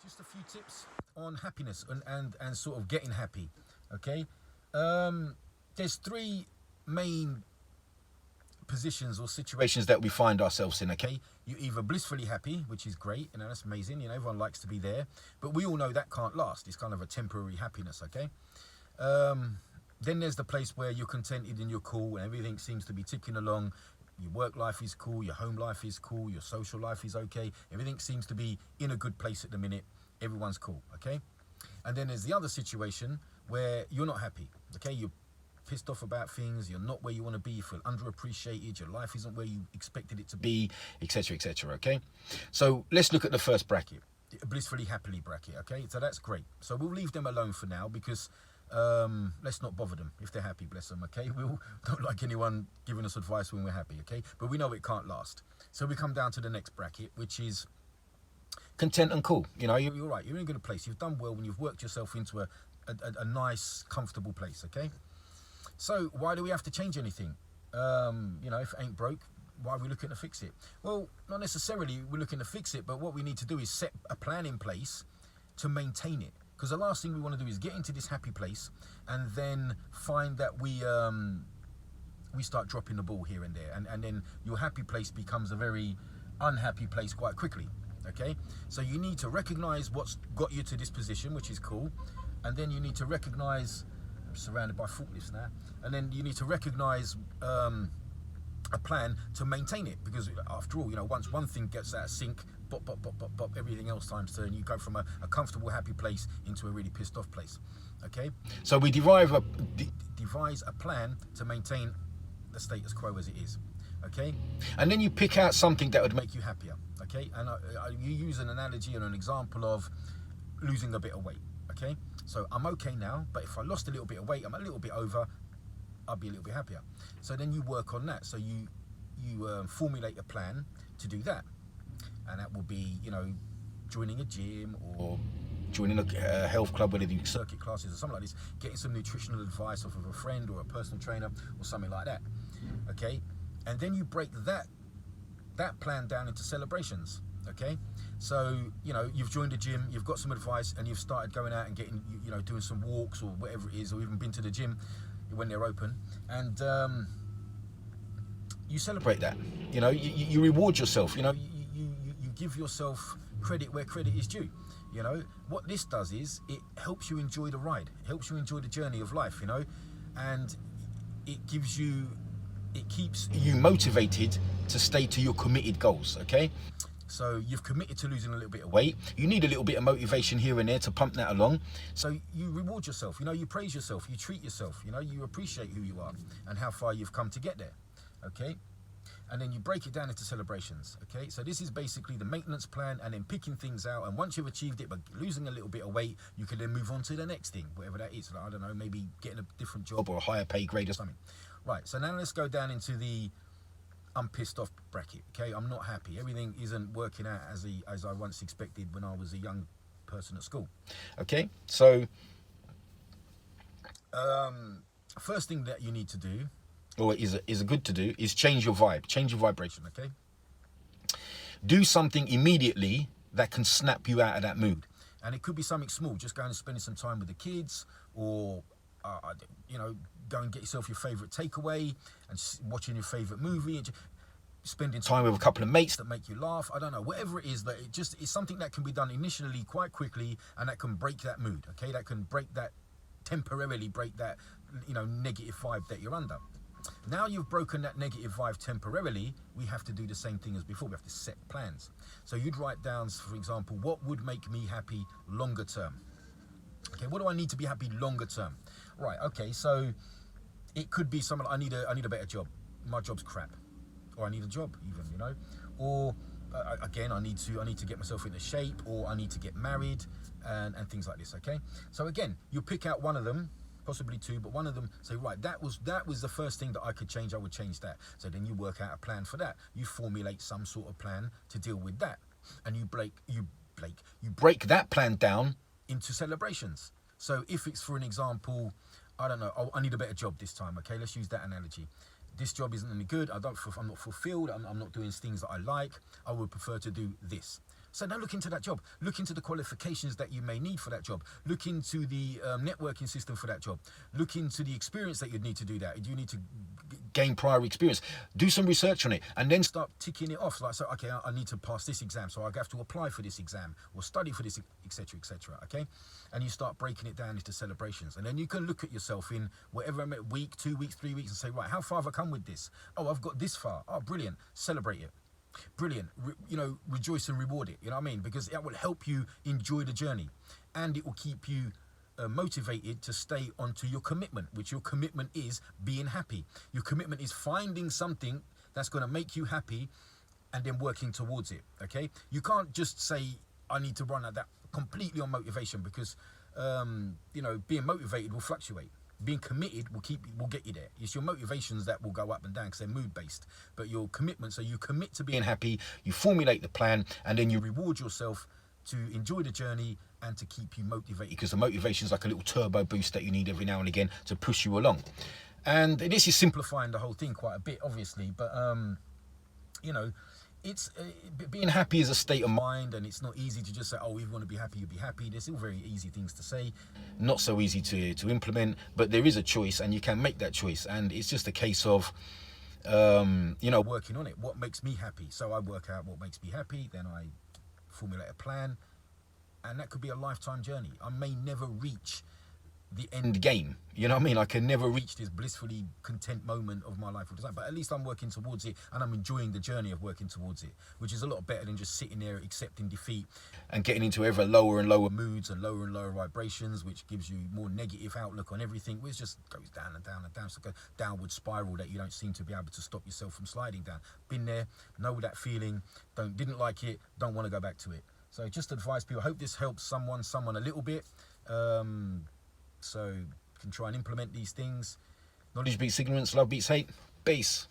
just a few tips on happiness and sort of getting happy. Okay, there's three main positions or situations that we find ourselves in. Okay, you're either blissfully happy, which is great, that's amazing. Everyone likes to be there, but we all know that can't last. It's kind of a temporary happiness. Okay. Then there's the place where you're contented and you're cool and everything seems to be ticking along. Your work life is cool, your home life is cool, your social life is okay. Everything seems to be in a good place at the minute. Everyone's cool, okay? And then there's the other situation where you're not happy, okay? You're pissed off about things, you're not where you want to be, you feel underappreciated, your life isn't where you expected it to be, etc., okay? So let's look at the first bracket, blissfully happily bracket, okay? So that's great. So we'll leave them alone for now because let's not bother them. If they're happy, bless them, okay? We don't like anyone giving us advice when we're happy, okay? But we know it can't last. So we come down to the next bracket, which is content and cool. You're right, you're in a good place, you've done well when you've worked yourself into a nice, comfortable place, okay? So why do we have to change anything? If it ain't broke, why are we looking to fix it? Well, not necessarily we're looking to fix it, but what we need to do is set a plan in place to maintain it. Because the last thing we want to do is get into this happy place and then find that we start dropping the ball here and there. And then your happy place becomes a very unhappy place quite quickly, okay? So you need to recognize what's got you to this position, which is cool. And then you need to recognize, I'm surrounded by forklifts now, and then you need to recognize a plan to maintain it. Because after all, once one thing gets out of sync, bop, bop, bop, bop, bop, everything else times turn. You go from a comfortable, happy place into a really pissed off place. Okay? So we devise a plan to maintain the status quo as it is. Okay? And then you pick out something that would make you happier. Okay? And you use an analogy and an example of losing a bit of weight. Okay? So I'm okay now, but if I lost a little bit of weight, I'm a little bit over, I'll be a little bit happier. So then you work on that. So you formulate a plan to do that. And that will be, joining a gym or joining a health club, whether you do circuit classes or something like this, getting some nutritional advice off of a friend or a personal trainer or something like that. Okay? And then you break that plan down into celebrations. Okay? So, you've joined a gym, you've got some advice, and you've started going out and getting, doing some walks or whatever it is, or even been to the gym when they're open. And you celebrate that. You reward yourself. You give yourself credit where credit is due. What this does is it helps you enjoy the ride. It helps you enjoy the journey of life, and it keeps you motivated to stay to your committed goals, okay? So you've committed to losing a little bit of weight. You need a little bit of motivation here and there to pump that along. So you reward yourself, you praise yourself, you treat yourself, you appreciate who you are and how far you've come to get there, okay? And then you break it down into celebrations, okay? So this is basically the maintenance plan and then picking things out. And once you've achieved it, but losing a little bit of weight, you can then move on to the next thing, whatever that is. Like, I don't know, maybe getting a different job or a higher pay grade or something. Right, so now let's go down into the I'm pissed off bracket, okay? I'm not happy. Everything isn't working out as I once expected when I was a young person at school, okay? So, first thing that you need to do, or is good to do, is change your vibe, change your vibration, okay? Do something immediately that can snap you out of that mood. And it could be something small, just going and spending some time with the kids, or, go and get yourself your favourite takeaway and watching your favourite movie, and spending time with a couple of mates that make you laugh. I don't know, whatever it is, that it's something that can be done initially quite quickly and that can break that mood, okay? That can temporarily break that, negative vibe that you're under. Now you've broken that negative vibe temporarily, we have to do the same thing as before. We have to set plans. So you'd write down, for example, what would make me happy longer term? Okay, what do I need to be happy longer term? Right, okay, so it could be something like, I need a better job. My job's crap. Or I need a job even, Or again, I need to get myself into shape, or I need to get married and things like this, okay? So again, you pick out one of them, possibly two, but one of them, say, right, that was the first thing that I could change, I would change that. So then you work out a plan for that. You formulate some sort of plan to deal with that. And you break that plan down into celebrations. So if it's, for an example, I don't know, I need a better job this time, okay? Let's use that analogy. This job isn't any good, I'm not fulfilled, I'm not doing things that I like, I would prefer to do this. So now look into that job. Look into the qualifications that you may need for that job. Look into the networking system for that job. Look into the experience that you'd need to do that. Do you need to gain prior experience? Do some research on it and then start ticking it off. Like, so, okay, I need to pass this exam, so I have to apply for this exam or study for this, etc., etc. Okay, and you start breaking it down into celebrations, and then you can look at yourself in whatever week, 2 weeks, 3 weeks, and say, right, how far have I come with this? Oh, I've got this far. Oh, brilliant. Celebrate it. Brilliant. Rejoice and reward it. You know what I mean? Because it will help you enjoy the journey, and it will keep you motivated to stay onto your commitment, which your commitment is being happy. Your commitment is finding something that's going to make you happy and then working towards it. Okay, you can't just say I need to run at that completely on motivation, because being motivated will fluctuate. Being committed will get you there. It's your motivations that will go up and down because they're mood based, but your commitment, so you commit to being happy, you formulate the plan, and then you reward yourself to enjoy the journey and to keep you motivated, because the motivation is like a little turbo boost that you need every now and again to push you along. And this is simplifying the whole thing quite a bit, obviously, but it's being happy is a state of mind, and it's not easy to just say, oh, if you want to be happy, you'll be happy. They're still very easy things to say, not so easy to implement, but there is a choice and you can make that choice, and it's just a case of working on it. What makes me happy? So I work out what makes me happy, then I formulate a plan, and that could be a lifetime journey. I may never reach the end game, you know what I mean? I can never reach this blissfully content moment of my life all the time, but at least I'm working towards it, and I'm enjoying the journey of working towards it, which is a lot better than just sitting there accepting defeat and getting into ever lower and lower moods and lower vibrations, which gives you more negative outlook on everything, which just goes down and down and down. It's like a downward spiral that you don't seem to be able to stop yourself from sliding down. Been there, know that feeling, didn't like it, don't want to go back to it. So just advise people, I hope this helps someone a little bit. So you can try and implement these things. Knowledge beats ignorance, love beats hate. Peace.